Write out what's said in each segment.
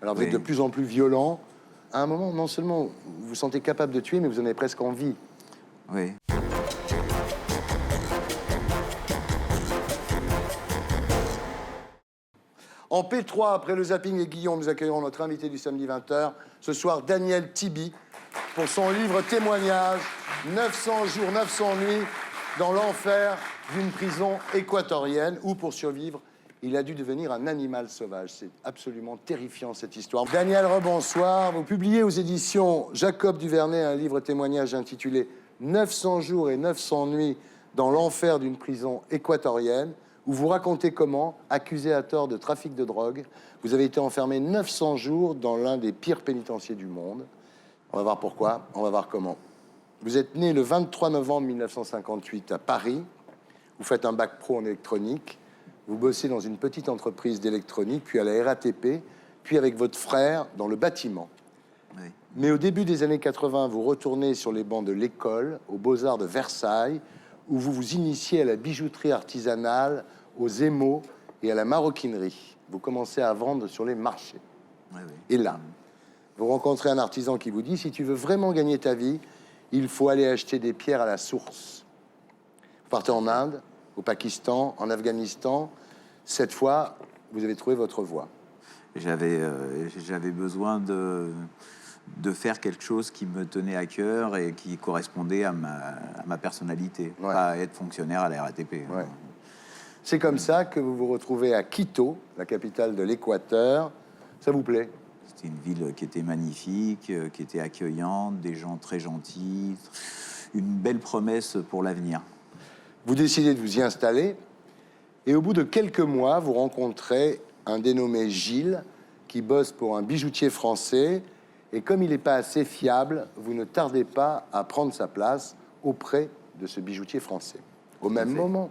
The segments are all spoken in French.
Alors, vous êtes de plus en plus violent. À un moment, non seulement vous vous sentez capable de tuer, mais vous en avez presque envie. Oui. En P3, après le zapping et Guillaume, nous accueillerons notre invité du samedi 20h. Ce soir, Daniel Tibi, pour son livre témoignage, 900 jours, 900 nuits dans l'enfer d'une prison équatorienne où, pour survivre, il a dû devenir un animal sauvage. C'est absolument terrifiant, cette histoire. Daniel, rebonsoir. Vous publiez aux éditions Jacob Duvernay un livre témoignage intitulé 900 jours et 900 nuits dans l'enfer d'une prison équatorienne, où vous racontez comment, accusé à tort de trafic de drogue, vous avez été enfermé 900 jours dans l'un des pires pénitenciers du monde. On va voir pourquoi, on va voir comment. Vous êtes né le 23 novembre 1958 à Paris. Vous faites un bac pro en électronique. Vous bossez dans une petite entreprise d'électronique, puis à la RATP, puis avec votre frère dans le bâtiment. Oui. Mais au début des années 80, vous retournez sur les bancs de l'école, aux Beaux-Arts de Versailles, où vous vous initiez à la bijouterie artisanale, aux émaux et à la maroquinerie. Vous commencez à vendre sur les marchés. Oui, oui. Et là, vous rencontrez un artisan qui vous dit, si tu veux vraiment gagner ta vie, il faut aller acheter des pierres à la source. Vous partez en Inde, au Pakistan, en Afghanistan. Cette fois, vous avez trouvé votre voie. J'avais besoin de faire quelque chose qui me tenait à cœur et qui correspondait à ma personnalité, Ouais. pas être fonctionnaire à la RATP. Ouais. C'est comme ça que vous vous retrouvez à Quito, la capitale de l'Équateur. Ça vous plaît? C'était une ville qui était magnifique, qui était accueillante, des gens très gentils, une belle promesse pour l'avenir. Vous décidez de vous y installer. Et au bout de quelques mois, vous rencontrez un dénommé Gilles qui bosse pour un bijoutier français. Et comme il n'est pas assez fiable, vous ne tardez pas à prendre sa place auprès de ce bijoutier français. Au même moment,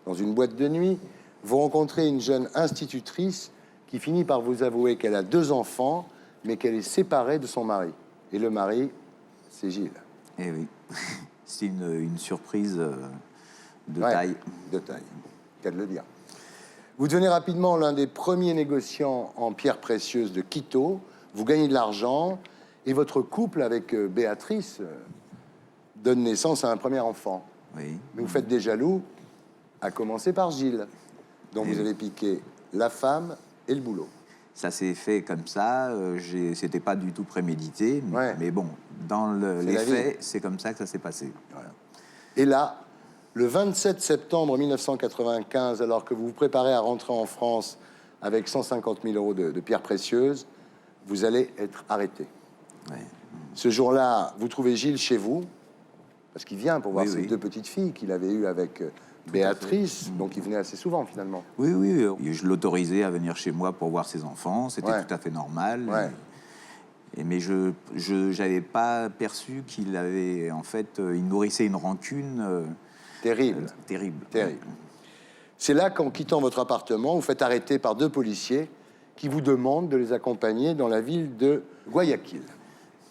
dans une boîte de nuit, vous rencontrez une jeune institutrice qui finit par vous avouer qu'elle a 2 enfants, mais qu'elle est séparée de son mari. Et le mari, c'est Gilles. Eh oui, c'est une surprise de Ouais, taille. de taille, qu'à de le dire. Vous devenez rapidement l'un des premiers négociants en pierres précieuses de Quito. Vous gagnez de l'argent et votre couple avec Béatrice donne naissance à un premier enfant. Oui. Mais vous faites des jaloux, à commencer par Gilles, dont vous avez piqué la femme et le boulot. Ça s'est fait comme ça, c'était pas du tout prémédité, Ouais. mais bon, dans les la vie. faits, c'est comme ça que ça s'est passé. Voilà. Et là, le 27 septembre 1995, alors que vous vous préparez à rentrer en France avec 150 000 euros de pierres précieuses, vous allez être arrêté. Ouais. Ce jour-là, vous trouvez Gilles chez vous, parce qu'il vient pour voir Oui, ses oui. 2 petites filles qu'il avait eues avec Béatrice, donc il venait assez souvent finalement. Oui, oui, je l'autorisais à venir chez moi pour voir ses enfants, c'était Ouais. tout à fait normal. Ouais. Mais je n'avais pas perçu qu'il avait, en fait, il nourrissait une rancune Terrible. terrible. Terrible. C'est là qu'en quittant votre appartement, vous faites arrêter par 2 policiers qui vous demandent de les accompagner dans la ville de Guayaquil.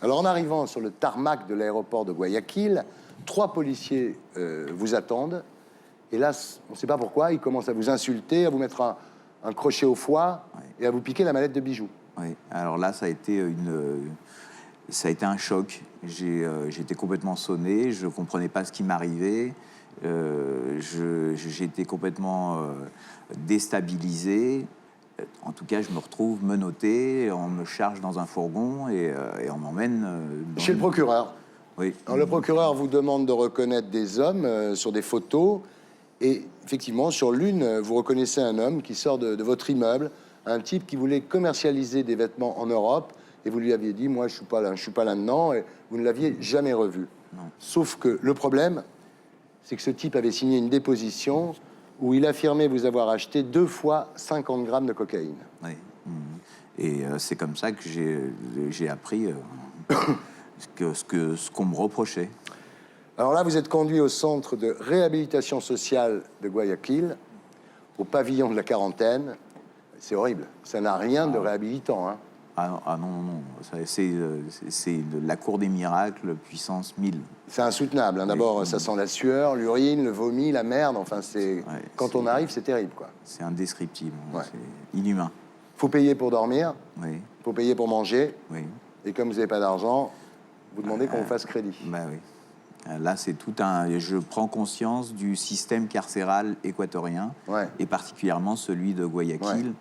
Alors en arrivant sur le tarmac de l'aéroport de Guayaquil, 3 policiers vous attendent. Et là, on ne sait pas pourquoi, ils commencent à vous insulter, à vous mettre un crochet au foie et à vous piquer la mallette de bijoux. Oui. Alors là, ça a été un choc. J'étais complètement sonné, je ne comprenais pas ce qui m'arrivait. J'étais complètement déstabilisé. En tout cas, je me retrouve menotté, on me charge dans un fourgon et on m'emmène Chez le procureur. Oui. Alors, le procureur vous demande de reconnaître des hommes sur des photos. Et effectivement, sur l'une, vous reconnaissez un homme qui sort de votre immeuble, un type qui voulait commercialiser des vêtements en Europe. Et vous lui aviez dit, moi, je ne suis pas là-dedans. Et vous ne l'aviez jamais revu. Non. Sauf que le problème, c'est que ce type avait signé une déposition où il affirmait vous avoir acheté 2 fois 50 grammes de cocaïne. Oui. Et c'est comme ça que j'ai appris ce qu'on me reprochait. Alors là, vous êtes conduit au centre de réhabilitation sociale de Guayaquil, au pavillon de la quarantaine. C'est horrible. Ça n'a rien de réhabilitant, hein. Ah non, c'est la cour des miracles, puissance 1000. C'est insoutenable, hein. D'abord, ça sent la sueur, l'urine, le vomi, la merde. Enfin, quand on arrive, c'est terrible, quoi. C'est indescriptible, Ouais. c'est inhumain. faut payer pour dormir, Oui, faut payer pour manger, oui. et comme vous n'avez pas d'argent, vous demandez qu'on vous fasse crédit. Bah oui. Là, c'est tout un. Je prends conscience du système carcéral équatorien, Ouais. et particulièrement celui de Guayaquil, Ouais.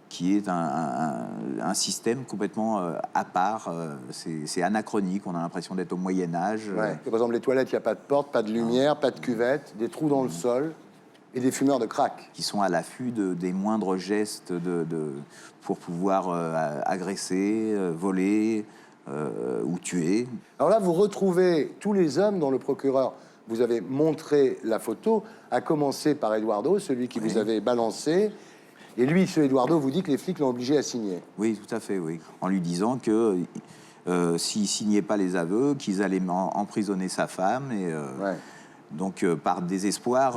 qui est un système complètement à part. C'est anachronique. On a l'impression d'être au Moyen Âge. Ouais. Par exemple, les toilettes, il n'y a pas de porte, pas de lumière, pas de cuvette, des trous dans le sol et des fumeurs de crack. Qui sont à l'affût des moindres gestes pour pouvoir agresser, voler ou tuer. Alors là, vous retrouvez tous les hommes dont le procureur vous avait montré la photo, à commencer par Eduardo, celui qui vous avait balancé. Et lui, ce Eduardo, vous dit que les flics l'ont obligé à signer. Oui, tout à fait, oui. En lui disant que s'il signait pas les aveux, qu'ils allaient emprisonner sa femme. Et Ouais. donc, par désespoir,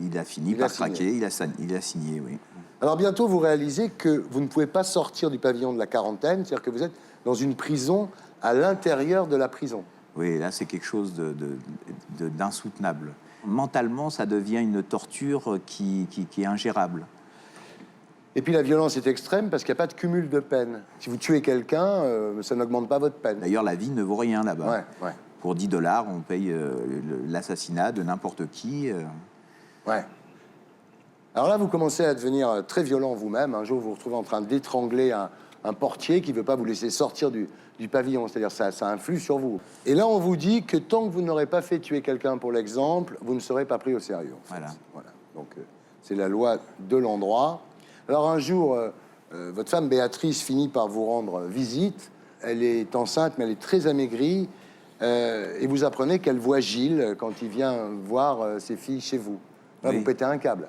il a fini Il a par signé. craquer. Il a signé, oui. Alors bientôt, vous réalisez que vous ne pouvez pas sortir du pavillon de la quarantaine, c'est-à-dire que vous êtes dans une prison à l'intérieur de la prison. Oui, là, c'est quelque chose d'insoutenable. Mentalement, ça devient une torture qui est ingérable. Et puis la violence est extrême parce qu'il n'y a pas de cumul de peine. Si vous tuez quelqu'un, ça n'augmente pas votre peine. D'ailleurs, la vie ne vaut rien là-bas. Ouais, ouais, Pour 10 $, on paye l'assassinat de n'importe qui. ouais. Alors là, vous commencez à devenir très violent vous-même. Un jour, vous vous retrouvez en train d'étrangler un portier qui ne veut pas vous laisser sortir du pavillon. C'est-à-dire ça influe sur vous. Et là, on vous dit que tant que vous n'aurez pas fait tuer quelqu'un pour l'exemple, vous ne serez pas pris au sérieux. En fait. Voilà. Donc, c'est la loi de l'endroit. Alors un jour, votre femme Béatrice finit par vous rendre visite. Elle est enceinte, mais elle est très amaigrie. Et vous apprenez qu'elle voit Gilles quand il vient voir ses filles chez vous. Là, Oui. vous pétez un câble.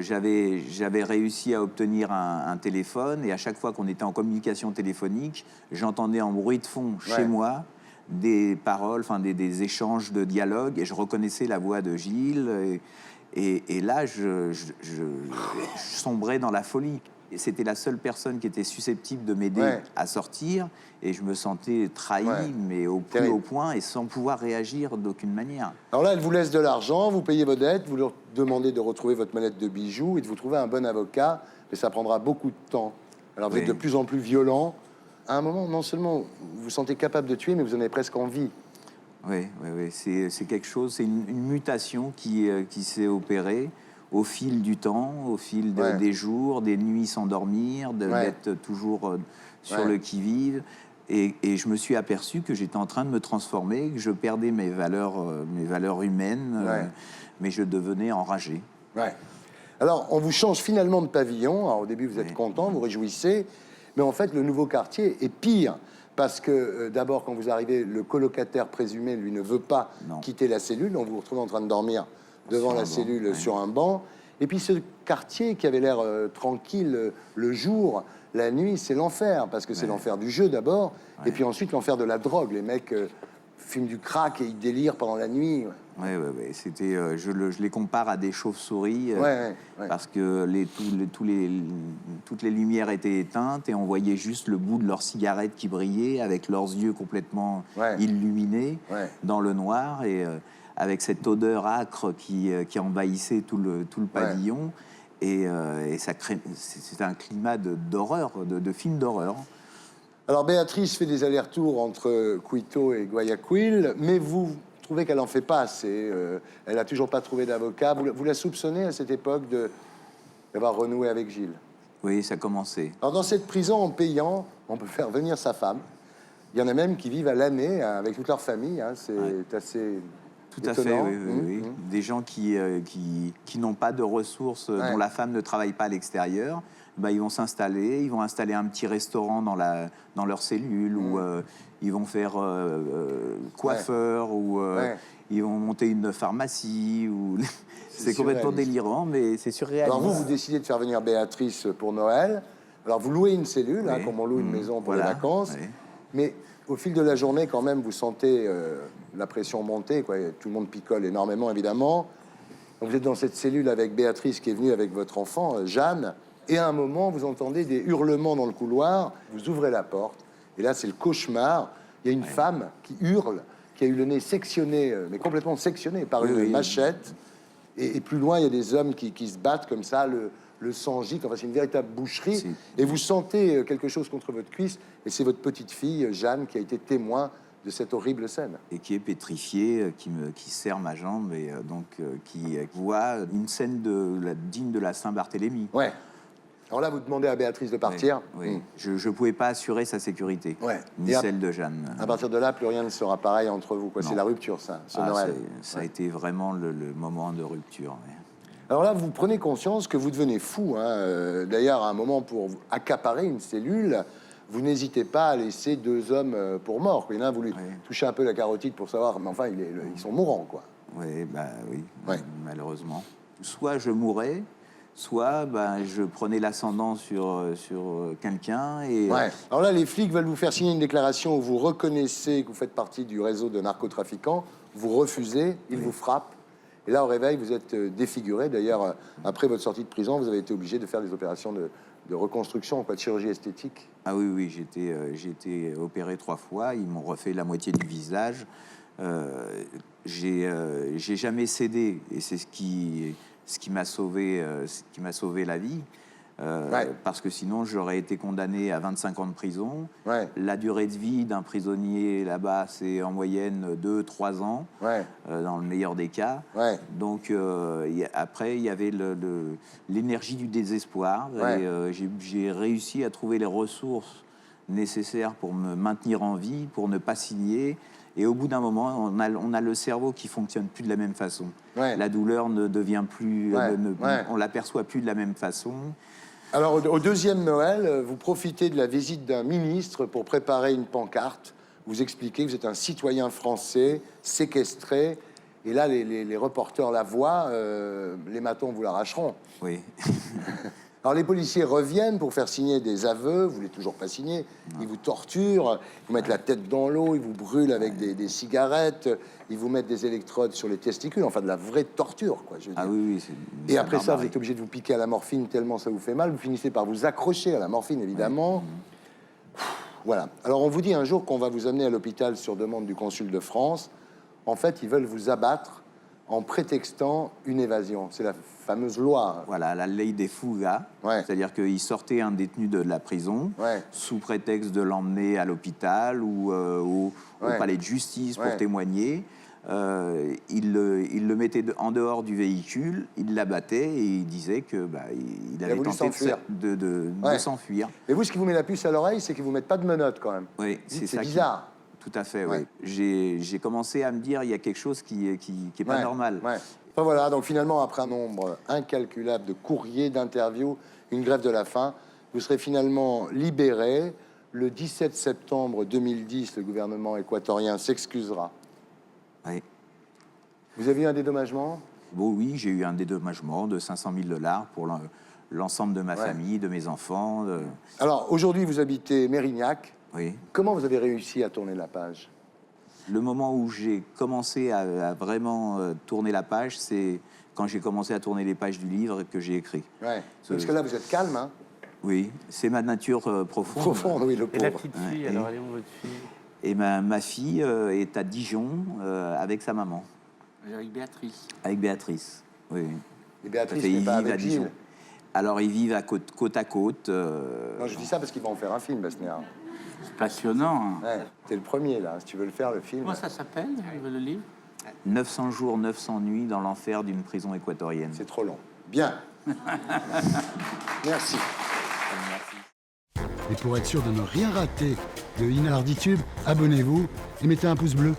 J'avais réussi à obtenir un téléphone, et à chaque fois qu'on était en communication téléphonique, j'entendais en bruit de fond chez moi des paroles, enfin des échanges de dialogue, et je reconnaissais la voix de Gilles. Et là, je sombrais dans la folie. Et c'était la seule personne qui était susceptible de m'aider à sortir, et je me sentais trahi, mais au plus haut point, et sans pouvoir réagir d'aucune manière. Alors là, elle vous laisse de l'argent, vous payez vos dettes, vous leur demandez de retrouver votre mallette de bijoux et de vous trouver un bon avocat, mais ça prendra beaucoup de temps. Alors vous êtes de plus en plus violent. À un moment, non seulement vous vous sentez capable de tuer, mais vous en avez presque envie. Oui, c'est quelque chose, c'est une mutation qui s'est opérée au fil du temps, au fil des jours, des nuits sans dormir, d'être toujours sur le qui-vive. Et je me suis aperçu que j'étais en train de me transformer, que je perdais mes valeurs humaines, mais je devenais enragé. Ouais. Alors, on vous change finalement de pavillon. Alors, au début, vous êtes content, vous réjouissez. Mais en fait, le nouveau quartier est pire. Parce que, d'abord, quand vous arrivez, le colocataire présumé, lui, ne veut pas quitter la cellule. Donc, vous vous retrouvez en train de dormir devant la cellule sur un banc. Et puis, ce quartier qui avait l'air tranquille le jour, la nuit, c'est l'enfer. Parce que c'est l'enfer du jeu, d'abord. Et puis ensuite, l'enfer de la drogue. Les mecs fument du crack et ils délirent pendant la nuit. C'était, je les compare à des chauves-souris parce que toutes les lumières étaient éteintes et on voyait juste le bout de leur cigarette qui brillait avec leurs yeux complètement illuminés dans le noir, et avec cette odeur âcre qui envahissait tout le pavillon, et ça crée, c'est un climat d'horreur, de film d'horreur. Alors Béatrice fait des allers-retours entre Quito et Guayaquil, mais vous trouvez qu'elle en fait pas assez. Elle a toujours pas trouvé d'avocat. Vous la soupçonnez à cette époque d'avoir renoué avec Gilles? Oui, ça commençait. Alors dans cette prison, en payant, on peut faire venir sa femme. Il y en a même qui vivent à l'année avec toute leur famille. Hein. C'est assez tout à fait, oui. Des gens qui n'ont pas de ressources, dont la femme ne travaille pas à l'extérieur. Ils vont s'installer, ils vont installer un petit restaurant dans leur cellule, ou ils vont faire coiffeur, ou ils vont monter une pharmacie. C'est complètement délirant, mais c'est surréaliste. Alors vous décidez de faire venir Béatrice pour Noël. Alors vous louez une cellule, comme on loue une maison pour les vacances. Mais au fil de la journée, quand même, vous sentez la pression monter. Tout le monde picole énormément, évidemment. Donc, vous êtes dans cette cellule avec Béatrice qui est venue avec votre enfant, Jeanne. Et à un moment, vous entendez des hurlements dans le couloir. Vous ouvrez la porte. Et là, c'est le cauchemar. Il y a une femme qui hurle, qui a eu le nez sectionné, mais complètement sectionné par une machette. Et plus loin, il y a des hommes qui se battent comme ça. Le le sang gicle. Enfin, c'est une véritable boucherie. C'est- Et vous sentez quelque chose contre votre cuisse. Et c'est votre petite fille, Jeanne, qui a été témoin de cette horrible scène. Et qui est pétrifié, qui serre ma jambe et qui voit une scène digne de la Saint-Barthélemy. Ouais. Alors là, vous demandez à Béatrice de partir. Oui. Je ne pouvais pas assurer sa sécurité, Ouais. ni Et celle de Jeanne. À partir de là, plus rien ne sera pareil entre vous. Non. C'est la rupture, ça, ce Ah, Noël. ça a été vraiment le moment de rupture. Ouais. Alors là, vous prenez conscience que vous devenez fou. D'ailleurs, à un moment, pour accaparer une cellule, vous n'hésitez pas à laisser 2 hommes pour morts. Il y en a un, vous lui touchez un peu la carotide pour savoir, mais enfin, ils sont mourants, quoi. Oui, Ouais. malheureusement. Soit je mourais, soit je prenais l'ascendant sur quelqu'un. Et, Ouais. Alors là, les flics veulent vous faire signer une déclaration où vous reconnaissez que vous faites partie du réseau de narcotrafiquants. Vous refusez, ils vous frappent. Et là, au réveil, vous êtes défiguré. D'ailleurs, après votre sortie de prison, vous avez été obligé de faire des opérations de reconstruction, quoi, de chirurgie esthétique. Ah oui, j'ai été opéré 3 fois. Ils m'ont refait la moitié du visage. J'ai jamais cédé, et c'est ce qui m'a sauvé la vie. Parce que sinon, j'aurais été condamné à 25 ans de prison. Ouais. La durée de vie d'un prisonnier là-bas, c'est en moyenne 2-3 ans, Ouais. dans le meilleur des cas. Ouais. Donc, après, il y avait l'énergie du désespoir. Ouais. Et j'ai réussi à trouver les ressources nécessaires pour me maintenir en vie, pour ne pas signer. Et au bout d'un moment, on a le cerveau qui fonctionne plus de la même façon. Ouais. La douleur ne devient plus, Ouais. on l'aperçoit plus de la même façon. Alors, au deuxième Noël, vous profitez de la visite d'un ministre pour préparer une pancarte. Vous expliquez que vous êtes un citoyen français séquestré. Et là, les reporters la voient, les matons vous l'arracheront. Oui. Alors, les policiers reviennent pour faire signer des aveux. Vous ne voulez toujours pas signer. Ils vous torturent, ils vous mettent la tête dans l'eau, ils vous brûlent avec des cigarettes, ils vous mettent des électrodes sur les testicules. Enfin, de la vraie torture, quoi. Je veux dire. Ah oui, Et après ça, vous barbarie. êtes obligé de vous piquer à la morphine tellement ça vous fait mal. Vous finissez par vous accrocher à la morphine, évidemment. Voilà. Alors, on vous dit un jour qu'on va vous amener à l'hôpital sur demande du consul de France. En fait, ils veulent vous abattre en prétextant une évasion. C'est la fameuse loi. Voilà, la ley des fugas. Ouais. C'est-à-dire qu'il sortait un détenu de la prison Ouais. sous prétexte de l'emmener à l'hôpital ou au Ouais. palais de justice pour Ouais. témoigner. Il le mettait en dehors du véhicule, il l'abattait et il disait que il avait voulu tenté s'enfuir. de Ouais. s'enfuir. Et vous, ce qui vous met la puce à l'oreille, c'est qu'ils vous mettent pas de menottes, quand même. Oui, C'est ça qui- bizarre. Tout à fait, Ouais. oui. J'ai commencé à me dire, il y a quelque chose qui est pas Ouais, normal. ouais. Enfin, voilà, donc finalement, après un nombre incalculable de courriers, d'interviews, une grève de la faim, vous serez finalement libéré. Le 17 septembre 2010, le gouvernement équatorien s'excusera. Oui. Vous avez eu un dédommagement? Bon, oui, j'ai eu un dédommagement de 500 000 $ pour l'ensemble de ma Ouais. famille, de mes enfants. Alors, aujourd'hui, vous habitez Mérignac. Oui. Comment vous avez réussi à tourner la page? Le moment où j'ai commencé à vraiment tourner la page, c'est quand j'ai commencé à tourner les pages du livre que j'ai écrit. Ouais. Parce que là, vous êtes calme, hein? Oui, c'est ma nature profonde. Profond, oui, le Et la pauvre. petite fille, Ouais, alors elle est où votre fille? Et ma fille est à Dijon avec sa maman, Avec Béatrice. avec Béatrice. Oui. Et Béatrice Ils n'est pas vivent avec à Dijon. Gilles. Alors, ils vivent côte à côte. Non, je dis ça parce qu'ils vont en faire un film, Besnéard. C'est passionnant. Hein. Ouais, t'es le premier, là, si tu veux le faire, le film. Comment ça s'appelle, le livre? 900 jours, 900 nuits dans l'enfer d'une prison équatorienne. C'est trop long. Bien. Merci. Et pour être sûr de ne rien rater de Inarditube, abonnez-vous et mettez un pouce bleu.